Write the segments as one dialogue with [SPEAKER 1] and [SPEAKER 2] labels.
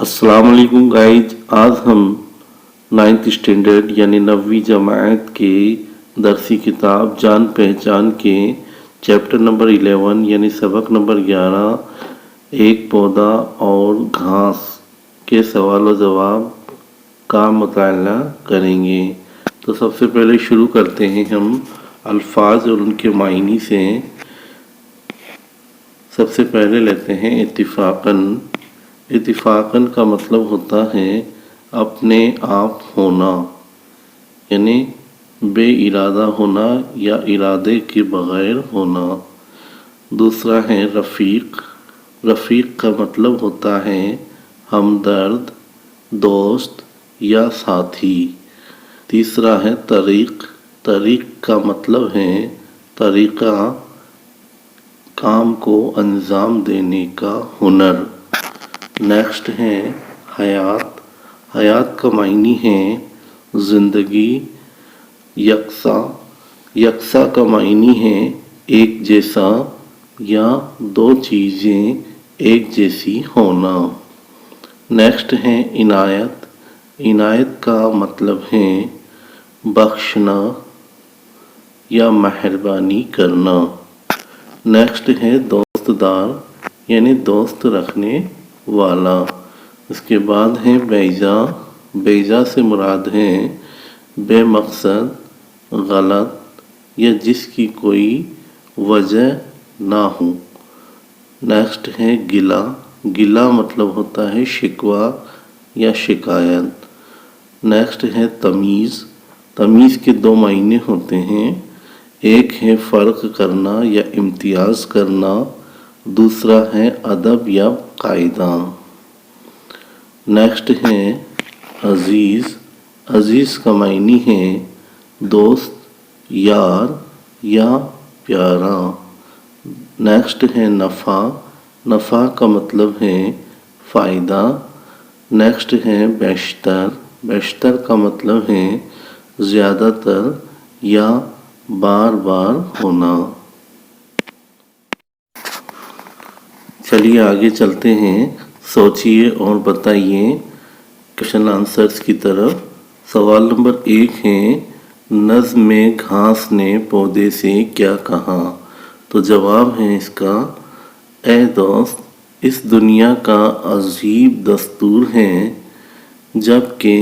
[SPEAKER 1] अस्सलाम वालेकुम गाइज। आज हम 9th स्टैंडर्ड यानी 9वीं जमात के दरसी किताब जान पहचान के चैप्टर नंबर 11 यानी सबक नंबर 11 एक पौधा और घास के सवाल और जवाब का मुताला करेंगे। तो सबसे पहले शुरू करते हैं हम अल्फाज और उनके मायनी से। सबसे पहले लेते हैं इत्तिफाकन। इत्तिफाकन का मतलब होता है अपने आप होना, यानी बे इरादा होना या इरादे के बगैर होना। दूसरा है रफ़ीक। रफ़ीक का मतलब होता है हमदर्द, दोस्त या साथी। तीसरा है तरीक़। तरीक़ का मतलब है तरीक़ा, काम को अंजाम देने का हुनर। नेक्स्ट है हयात। हयात का मायनी है ज़िंदगी। यकसा। यकसा का मायनी है एक जैसा या दो चीज़ें एक जैसी होना। नेक्स्ट है इनायत। इनायत का मतलब है बख्शना या मेहरबानी करना। नेक्स्ट है दोस्तदार यानी दोस्त रखने वाला। उसके बाद है बैजा। बैजा से मुराद है बेमकसद, गलत या जिसकी कोई वजह ना हो। नेक्स्ट है गिला। गिला मतलब होता है शिकवा या शिकायत। नेक्स्ट है तमीज़। तमीज़ के दो मायने होते हैं, एक है फ़र्क करना या इम्तियाज़ करना, दूसरा है अदब या कायदा। नेक्स्ट है अज़ीज़। अज़ीज़ का मायनी है दोस्त, यार या प्यारा। नेक्स्ट है नफ़ा। नफ़ा का मतलब है फ़ायदा। नेक्स्ट है बेशतर। बेशतर का मतलब है ज़्यादातर या बार बार होना। चलिए आगे चलते हैं। सोचिए और बताइए क्वेश्चन आंसर्स की तरफ। सवाल नंबर 1 है नज़्म में घास ने पौधे से क्या कहा। तो जवाब है इसका, ए दोस्त, इस दुनिया का अजीब दस्तूर है, जबकि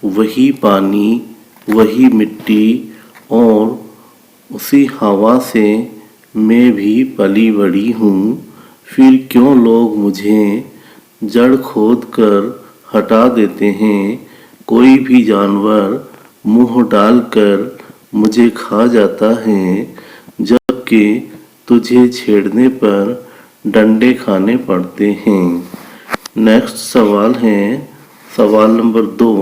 [SPEAKER 1] वही पानी, वही मिट्टी और उसी हवा से मैं भी पली बड़ी हूँ, फिर क्यों लोग मुझे जड़ खोद कर हटा देते हैं। कोई भी जानवर मुंह डालकर मुझे खा जाता है, जबकि तुझे छेड़ने पर डंडे खाने पड़ते हैं। नेक्स्ट सवाल है सवाल नंबर 2,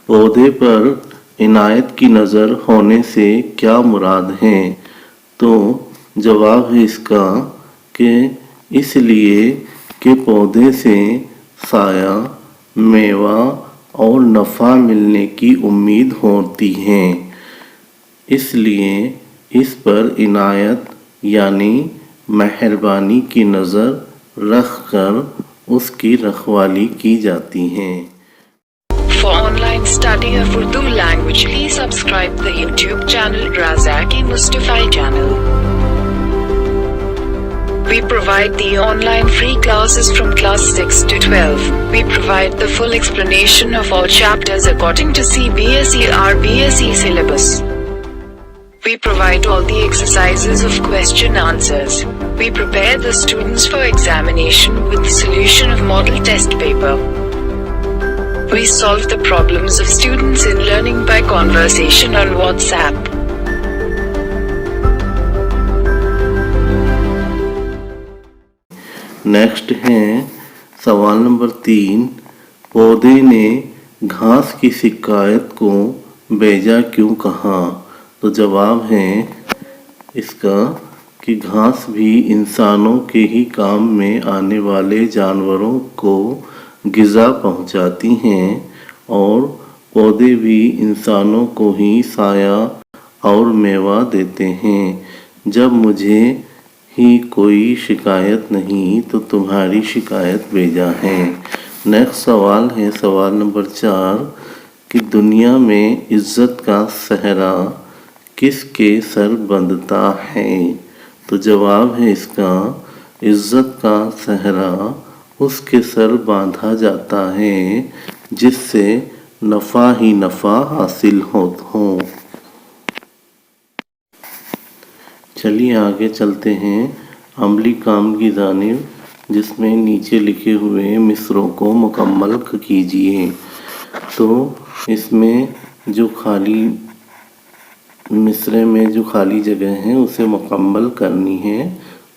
[SPEAKER 1] पौधे पर इनायत की नज़र होने से क्या मुराद है। तो जवाब है इसका कि इसलिए कि पौधे से साया, मेवा और नफ़ा मिलने की उम्मीद होती है, इसलिए इस पर इनायत यानी मेहरबानी की नज़र रख कर उसकी रखवाली की जाती है।
[SPEAKER 2] For online study of Urdu language, please subscribe the YouTube channel Razaki Mustafa channel. We provide the online free classes from class 6 to 12. We provide the full explanation of all chapters according to CBSE or BSE syllabus. We provide all the exercises of question answers. We prepare the students for examination with the solution of model test paper. We solve the problems of students in learning by conversation on WhatsApp.
[SPEAKER 1] Next है सवाल number 3, पौधे ने घास की शिकायत को बेजा क्यों कहा। तो जवाब है इसका कि घास भी इंसानों के ही काम में आने वाले जानवरों को ग़िज़ा पहुंचाती हैं और पौधे भी इंसानों को ही साया और मेवा देते हैं। जब मुझे ही कोई शिकायत नहीं तो तुम्हारी शिकायत बेजा है। نیکسٹ سوال ہے سوال نمبر 4 کہ دنیا میں عزت کا صحرا کس کے سر بندھتا ہے؟ تو جواب ہے اس کا عزت کا صحرا اس کے سر باندھا جاتا ہے جس سے نفع ہی نفع حاصل ہو۔ چلیے آگے چلتے ہیں عملی کام کی جانب، جس میں نیچے لکھے ہوئے مصروں کو مکمل کیجیے۔ تو اس میں جو خالی مصرے میں جو خالی جگہ ہیں اسے مکمل کرنی ہے،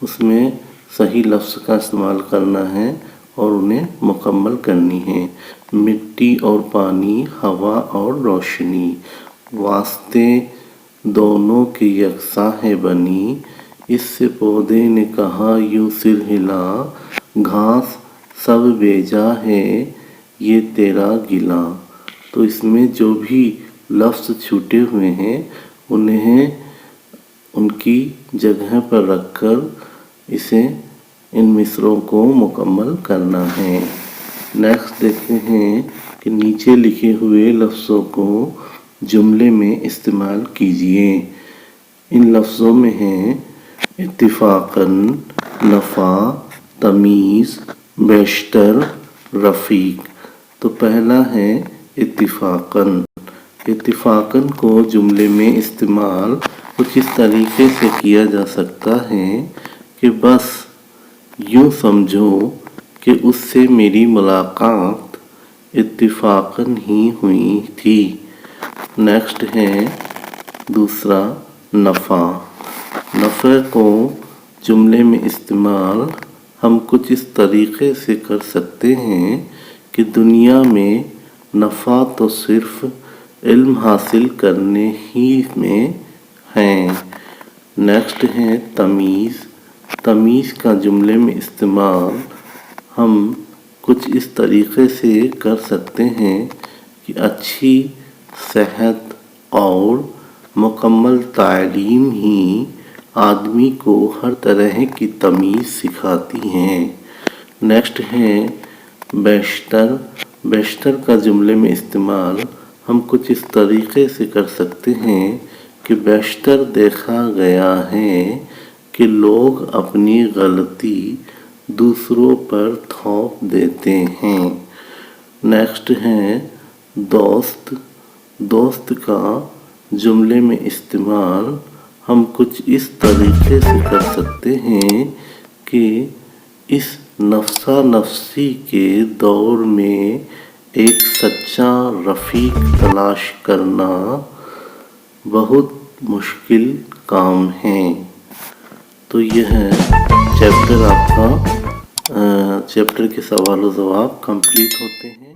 [SPEAKER 1] اس میں صحیح لفظ کا استعمال کرنا ہے اور انہیں مکمل کرنی ہے۔ مٹی اور پانی، ہوا اور روشنی، واسطے دونوں کے یکساں ہے بنی، اس سے پودے نے کہا یوں سر ہلا، گھاس سب بیجا ہے یہ تیرا گلا۔ تو اس میں جو بھی لفظ چھوٹے ہوئے ہیں انہیں ان کی جگہ پر رکھ کر اسے ان مصروں کو مکمل کرنا ہے۔ نیکسٹ دیکھتے ہیں کہ نیچے لکھے ہوئے لفظوں کو جملے میں استعمال کیجیے۔ ان لفظوں میں ہیں اتفاقاً، نفع، تمیز، بیشتر، رفیق۔ تو پہلا ہے اتفاقاً۔ اتفاقاً کو جملے میں استعمال کچھ اس طریقے سے کیا جا سکتا ہے کہ بس یوں سمجھو کہ اس سے میری ملاقات اتفاقاً ہی ہوئی تھی۔ نیکسٹ ہے دوسرا نفع۔ نفع کو جملے میں استعمال ہم کچھ اس طریقے سے کر سکتے ہیں کہ دنیا میں نفع تو صرف علم حاصل کرنے ہی میں ہے۔ نیکسٹ ہے تمیز۔ تمیز کا جملے میں استعمال ہم کچھ اس طریقے سے کر سکتے ہیں کہ اچھی صحت اور مکمل تعلیم ہی آدمی کو ہر طرح کی تمیز سکھاتی ہیں۔ نیکسٹ ہے بیشتر۔ بیشتر کا جملے میں استعمال ہم کچھ اس طریقے سے کر سکتے ہیں کہ بیشتر دیکھا گیا ہے کہ لوگ اپنی غلطی دوسروں پر تھوپ دیتے ہیں۔ نیکسٹ ہے دوست۔ دوست کا جملے میں استعمال ہم کچھ اس طریقے سے کر سکتے ہیں کہ اس نفسا نفسی کے دور میں ایک سچا رفیق تلاش کرنا بہت مشکل کام ہے۔ تو یہ ہے چیپٹر، آپ کا چیپٹر کے سوال و جواب کمپلیٹ ہوتے ہیں۔